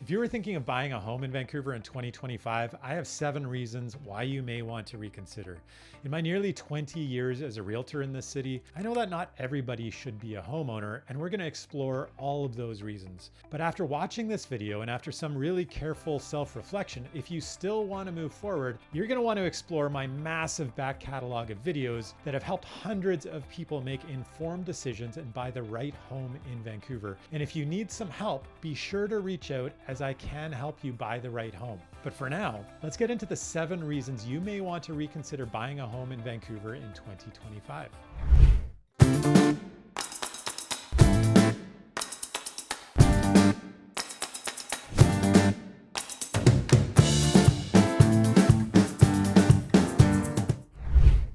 If you were thinking of buying a home in Vancouver in 2025, I have 7 reasons why you may want to reconsider. In my nearly 20 years as a realtor in this city, I know that not everybody should be a homeowner, and we're going to explore all of those reasons. But after watching this video and after some really careful self-reflection, if you still want to move forward, you're going to want to explore my massive back catalog of videos that have helped hundreds of people make informed decisions and buy the right home in Vancouver. And if you need some help, be sure to reach out, as I can help you buy the right home. But for now, let's get into the 7 reasons you may want to reconsider buying a home in Vancouver in 2025.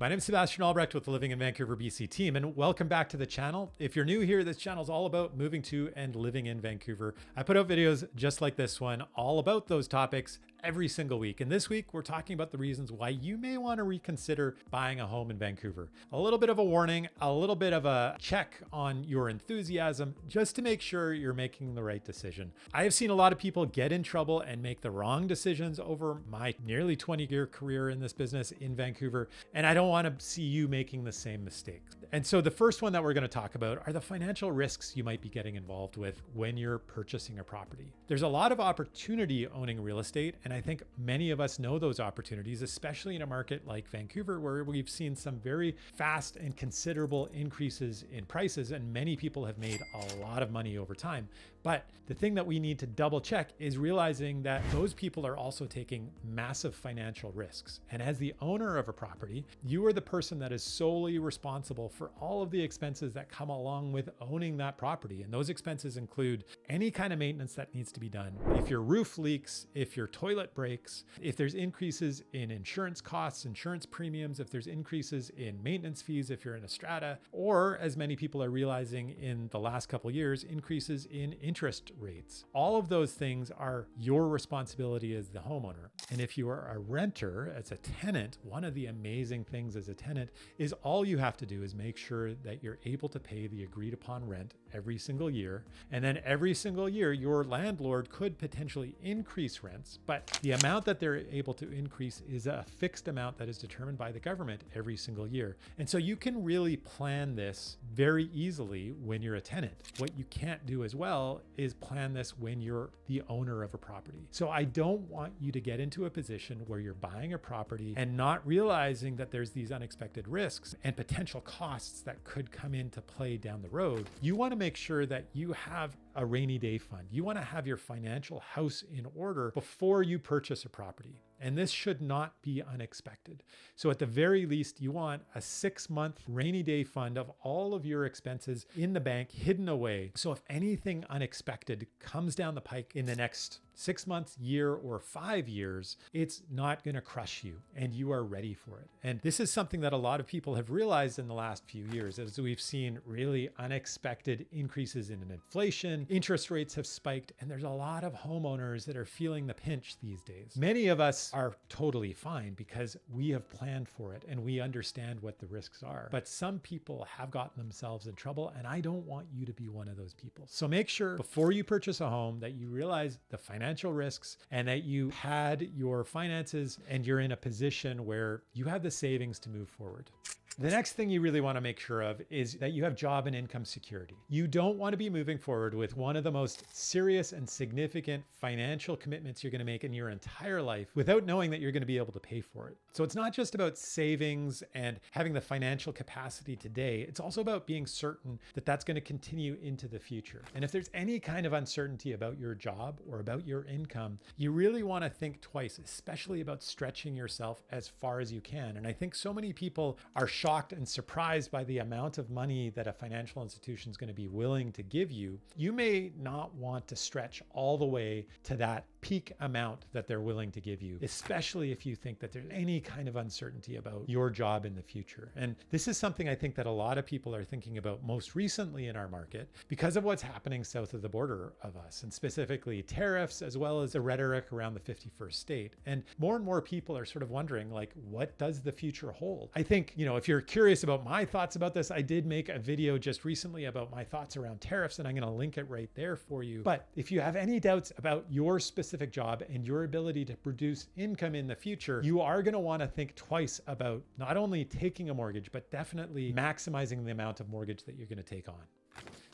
My name is Sebastian Albrecht with the Living in Vancouver, BC team, and welcome back to the channel. If you're new here, this channel is all about moving to and living in Vancouver. I put out videos just like this one, all about those topics every single week. And this week, we're talking about the reasons why you may want to reconsider buying a home in Vancouver. A little bit of a warning, a little bit of a check on your enthusiasm, just to make sure you're making the right decision. I have seen a lot of people get in trouble and make the wrong decisions over my nearly 20-year career in this business in Vancouver, and I don't want to see you making the same mistakes. And so the first one that we're going to talk about are the financial risks you might be getting involved with when you're purchasing a property. There's a lot of opportunity owning real estate, and I think many of us know those opportunities, especially in a market like Vancouver, where we've seen some very fast and considerable increases in prices, and many people have made a lot of money over time. But the thing that we need to double check is realizing that those people are also taking massive financial risks. And as the owner of a property, you are the person that is solely responsible for all of the expenses that come along with owning that property. And those expenses include any kind of maintenance that needs to be done. If your roof leaks, if your toilet breaks, if there's increases in insurance costs, insurance premiums, if there's increases in maintenance fees, if you're in a strata, or as many people are realizing in the last couple of years, increases in interest rates. All of those things are your responsibility as the homeowner. And if you are a renter, as a tenant, one of the amazing things as a tenant is all you have to do is make sure that you're able to pay the agreed upon rent every single year. And then every single year, your landlord could potentially increase rents, but the amount that they're able to increase is a fixed amount that is determined by the government every single year. And so you can really plan this very easily when you're a tenant. What you can't do as well is plan this when you're the owner of a property. So I don't want you to get into a position where you're buying a property and not realizing that there's these unexpected risks and potential costs that could come into play down the road. You want to make sure that you have a rainy day fund. You want to have your financial house in order before you purchase a property. And this should not be unexpected. So at the very least, you want a 6-month rainy day fund of all of your expenses in the bank, hidden away. So if anything unexpected comes down the pike in the next 6 months, year, or 5 years, it's not going to crush you and you are ready for it. And this is something that a lot of people have realized in the last few years, as we've seen really unexpected increases in inflation, interest rates have spiked, and there's a lot of homeowners that are feeling the pinch these days. Many of us are totally fine because we have planned for it and we understand what the risks are. But some people have gotten themselves in trouble, and I don't want you to be one of those people. So make sure before you purchase a home that you realize the financial risks and that you had your finances and you're in a position where you have the savings to move forward. The next thing you really want to make sure of is that you have job and income security. You don't want to be moving forward with one of the most serious and significant financial commitments you're going to make in your entire life without knowing that you're going to be able to pay for it. So it's not just about savings and having the financial capacity today. It's also about being certain that that's going to continue into the future. And if there's any kind of uncertainty about your job or about your income, you really want to think twice, especially about stretching yourself as far as you can. And I think so many people are shocked and surprised by the amount of money that a financial institution is going to be willing to give you. You may not want to stretch all the way to that peak amount that they're willing to give you, especially if you think that there's any kind of uncertainty about your job in the future. And this is something I think that a lot of people are thinking about most recently in our market because of what's happening south of the border of us, and specifically tariffs, as well as the rhetoric around the 51st state. And more people are sort of wondering, like, what does the future hold? I think, if you're curious about my thoughts about this, I did make a video just recently about my thoughts around tariffs, and I'm going to link it right there for you. But if you have any doubts about your specific job and your ability to produce income in the future, you are going to want to think twice about not only taking a mortgage, but definitely maximizing the amount of mortgage that you're going to take on.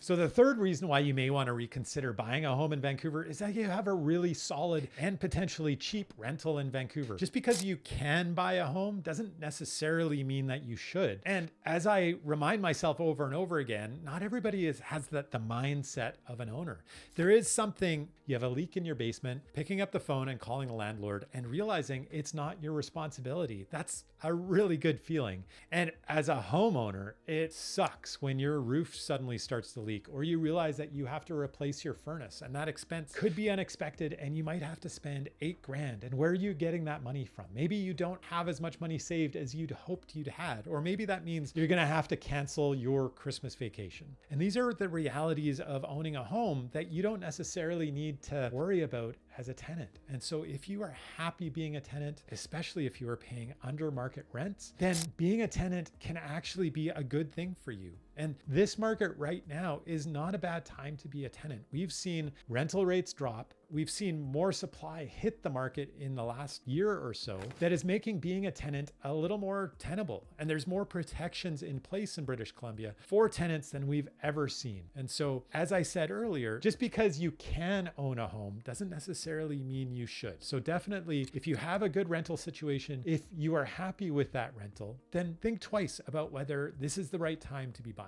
So the third reason why you may want to reconsider buying a home in Vancouver is that you have a really solid and potentially cheap rental in Vancouver. Just because you can buy a home doesn't necessarily mean that you should. And as I remind myself over and over again, not everybody has the mindset of an owner. There is something, you have a leak in your basement, picking up the phone and calling a landlord and realizing it's not your responsibility. That's a really good feeling. And as a homeowner, it sucks when your roof suddenly starts to leak, or you realize that you have to replace your furnace, and that expense could be unexpected and you might have to spend $8,000. And where are you getting that money from? Maybe you don't have as much money saved as you'd hoped you'd had, or maybe that means you're going to have to cancel your Christmas vacation. And these are the realities of owning a home that you don't necessarily need to worry about as a tenant. And so if you are happy being a tenant, especially if you are paying under market rents, then being a tenant can actually be a good thing for you. And this market right now is not a bad time to be a tenant. We've seen rental rates drop. We've seen more supply hit the market in the last year or so that is making being a tenant a little more tenable. And there's more protections in place in British Columbia for tenants than we've ever seen. And so, as I said earlier, just because you can own a home doesn't necessarily mean you should. So definitely, if you have a good rental situation, if you are happy with that rental, then think twice about whether this is the right time to be buying.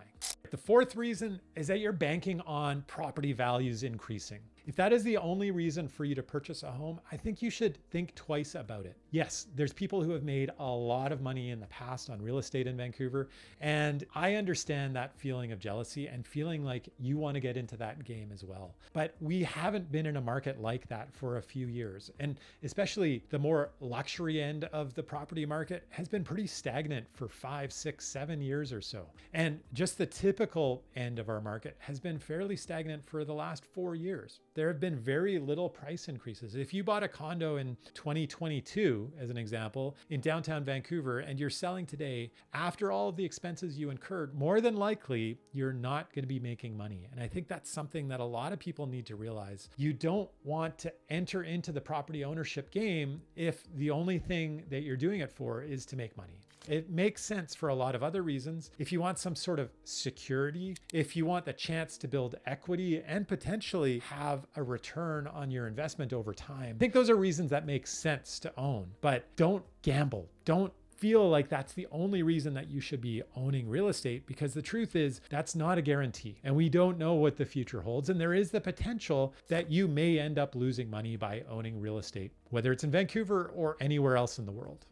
The fourth reason is that you're banking on property values increasing. If that is the only reason for you to purchase a home, I think you should think twice about it. Yes, there's people who have made a lot of money in the past on real estate in Vancouver, and I understand that feeling of jealousy and feeling like you want to get into that game as well. But we haven't been in a market like that for a few years, and especially the more luxury end of the property market has been pretty stagnant for 5, 6, 7 years or so. And just the typical end of our market has been fairly stagnant for the last 4 years. There have been very little price increases. If you bought a condo in 2022, as an example, in downtown Vancouver, and you're selling today, after all of the expenses you incurred, more than likely, you're not going to be making money. And I think that's something that a lot of people need to realize. You don't want to enter into the property ownership game if the only thing that you're doing it for is to make money. It makes sense for a lot of other reasons. If you want some sort of security, if you want the chance to build equity and potentially have a return on your investment over time, I think those are reasons that make sense to own. But don't gamble. Don't feel like that's the only reason that you should be owning real estate, because the truth is that's not a guarantee, and we don't know what the future holds. And there is the potential that you may end up losing money by owning real estate, whether it's in Vancouver or anywhere else in the world.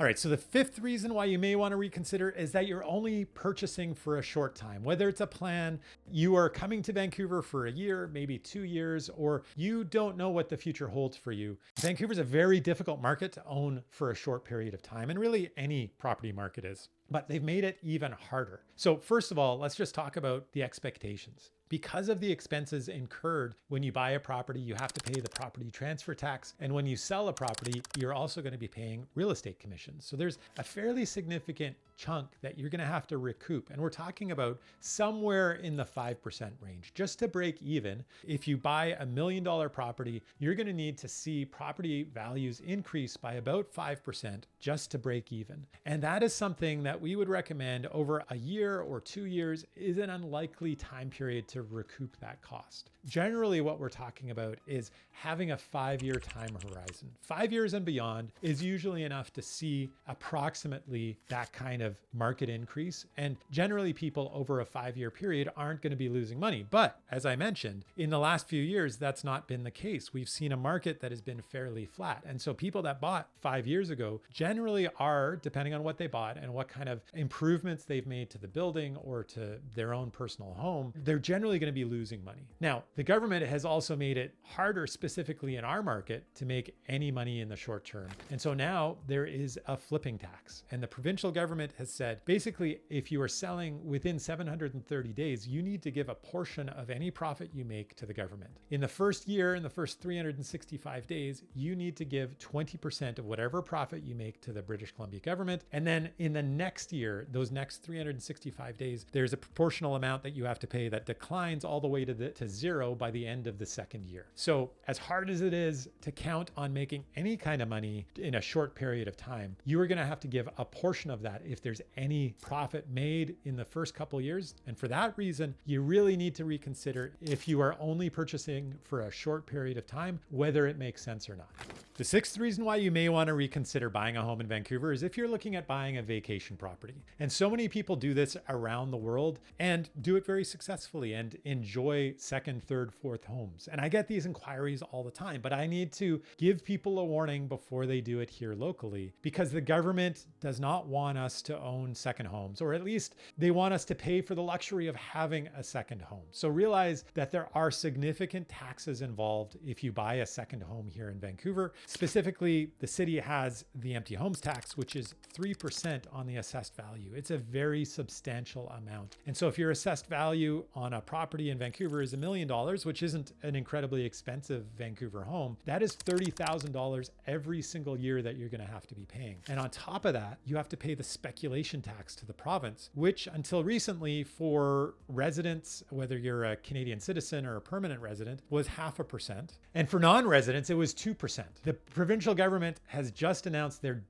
All right, so the fifth reason why you may want to reconsider is that you're only purchasing for a short time. Whether it's a plan, you are coming to Vancouver for a year, maybe 2 years, or you don't know what the future holds for you. Vancouver's a very difficult market to own for a short period of time, and really any property market is. But they've made it even harder. So first of all, let's just talk about the expectations. Because of the expenses incurred when you buy a property, you have to pay the property transfer tax. And when you sell a property, you're also going to be paying real estate commissions. So there's a fairly significant chunk that you're going to have to recoup. And we're talking about somewhere in the 5% range. Just to break even, if you buy $1 million property, you're going to need to see property values increase by about 5% just to break even. And that is something that we would recommend over a year or 2 years is an unlikely time period to recoup that cost. Generally, what we're talking about is having a 5-year time horizon. 5 years and beyond is usually enough to see approximately that kind of market increase. And generally, people over a 5-year period aren't going to be losing money. But as I mentioned, in the last few years, that's not been the case. We've seen a market that has been fairly flat. And so people that bought 5 years ago generally are, depending on what they bought and what kind of improvements they've made to the building or to their own personal home, they're generally generally going to be losing money. Now, the government has also made it harder, specifically in our market, to make any money in the short term. And so now there is a flipping tax. And the provincial government has said, basically, if you are selling within 730 days, you need to give a portion of any profit you make to the government. In the first year, in the first 365 days, you need to give 20% of whatever profit you make to the British Columbia government. And then in the next year, those next 365 days, there's a proportional amount that you have to pay that declines all the way to zero by the end of the second year. So as hard as it is to count on making any kind of money in a short period of time, you are going to have to give a portion of that if there's any profit made in the first couple of years. And for that reason, you really need to reconsider, if you are only purchasing for a short period of time, whether it makes sense or not. The sixth reason why you may want to reconsider buying a home in Vancouver is if you're looking at buying a vacation property. And so many people do this around the world and do it very successfully and enjoy second, third, fourth homes. And I get these inquiries all the time, but I need to give people a warning before they do it here locally, because the government does not want us to own second homes, or at least they want us to pay for the luxury of having a second home. So realize that there are significant taxes involved if you buy a second home here in Vancouver. Specifically, the city has the empty homes tax, which is 3% on the assessed value. It's a very substantial amount. And so if your assessed value on a property in Vancouver is $1 million, which isn't an incredibly expensive Vancouver home, that is $30,000 every single year that you're going to have to be paying. And on top of that, you have to pay the speculation tax to the province, which until recently for residents, whether you're a Canadian citizen or a permanent resident, was 0.5%. And for non-residents, it was 2%. The provincial government has just announced they're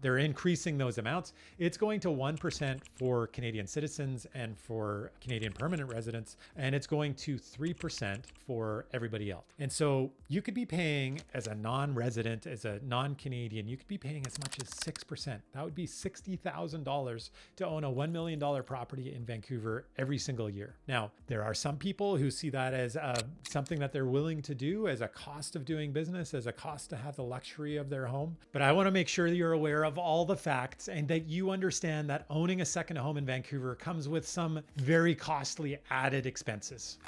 they're increasing those amounts. It's going to 1% for Canadian citizens and for Canadian permanent residents, and it's going to 3% for everybody else. And so you could be paying, as a non-resident, as a non-Canadian, you could be paying as much as 6%. That would be $60,000 to own a $1 million property in Vancouver every single year. Now, there are some people who see that as something that they're willing to do, as a cost of doing business, as a cost to have the luxury of their home. But I want to make sure that you're aware of all the facts and that you understand that owning a second home in Vancouver comes with some very costly added expenses.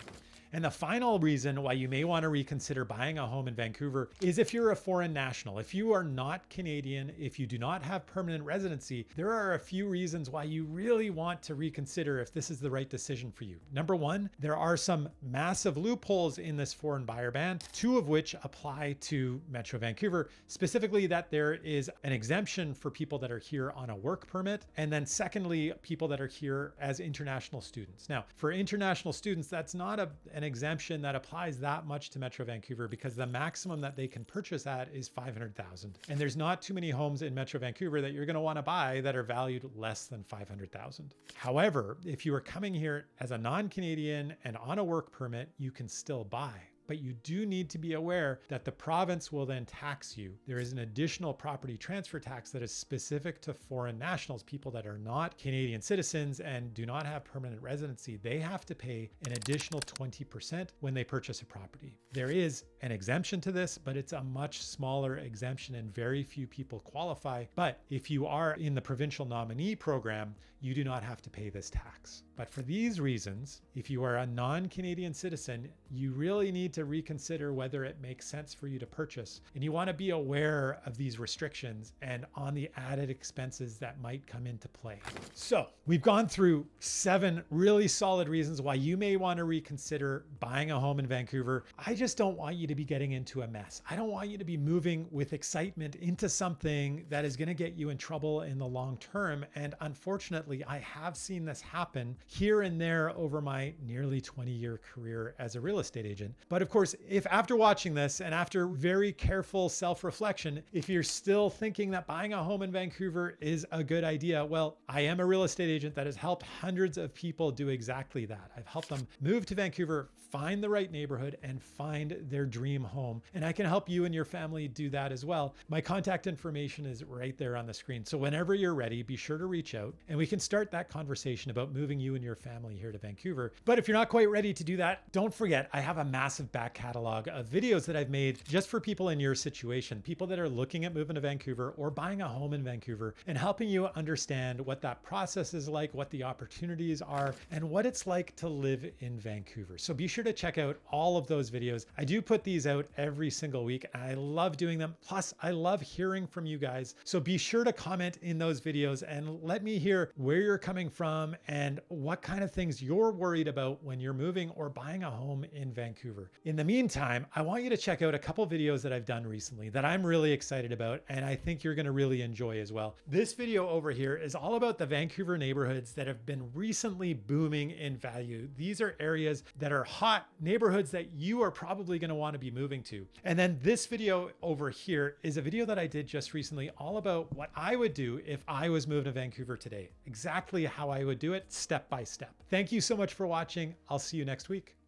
And the final reason why you may want to reconsider buying a home in Vancouver is if you're a foreign national. If you are not Canadian, if you do not have permanent residency, there are a few reasons why you really want to reconsider if this is the right decision for you. Number one, there are some massive loopholes in this foreign buyer ban, two of which apply to Metro Vancouver, specifically that there is an exemption for people that are here on a work permit. And then secondly, people that are here as international students. Now, for international students, that's not an exemption that applies that much to Metro Vancouver, because the maximum that they can purchase at is $500,000. And there's not too many homes in Metro Vancouver that you're going to want to buy that are valued less than $500,000. However, if you are coming here as a non-Canadian and on a work permit, you can still buy. But you do need to be aware that the province will then tax you. There is an additional property transfer tax that is specific to foreign nationals, people that are not Canadian citizens and do not have permanent residency. They have to pay an additional 20% when they purchase a property. There is an exemption to this, but it's a much smaller exemption and very few people qualify. But if you are in the provincial nominee program, you do not have to pay this tax. But for these reasons, if you are a non-Canadian citizen, you really need to reconsider whether it makes sense for you to purchase. And you want to be aware of these restrictions and on the added expenses that might come into play. So we've gone through 7 really solid reasons why you may want to reconsider buying a home in Vancouver. I just don't want you to be getting into a mess. I don't want you to be moving with excitement into something that is going to get you in trouble in the long term. And unfortunately, I have seen this happen here and there over my nearly 20-year career as a real estate agent. But of course, if after watching this and after very careful self-reflection, if you're still thinking that buying a home in Vancouver is a good idea, well, I am a real estate agent that has helped hundreds of people do exactly that. I've helped them move to Vancouver, find the right neighborhood, and find their dream home. And I can help you and your family do that as well. My contact information is right there on the screen. So whenever you're ready, be sure to reach out and we can start that conversation about moving you and your family here to Vancouver. But if you're not quite ready to do that, don't forget, I have a massive back catalog of videos that I've made just for people in your situation, people that are looking at moving to Vancouver or buying a home in Vancouver, and helping you understand what that process is like, what the opportunities are, and what it's like to live in Vancouver. So be sure to check out all of those videos. I do put these out every single week, and I love doing them. Plus, I love hearing from you guys. So be sure to comment in those videos and let me hear where you're coming from and what kind of things you're worried about when you're moving or buying a home in Vancouver. In the meantime, I want you to check out a couple videos that I've done recently that I'm really excited about, and I think you're going to really enjoy as well. This video over here is all about the Vancouver neighborhoods that have been recently booming in value. These are areas that are hot neighborhoods that you are probably going to want to be moving to. And then this video over here is a video that I did just recently all about what I would do if I was moving to Vancouver today. Exactly how I would do it step by step. Thank you so much for watching. I'll see you next week.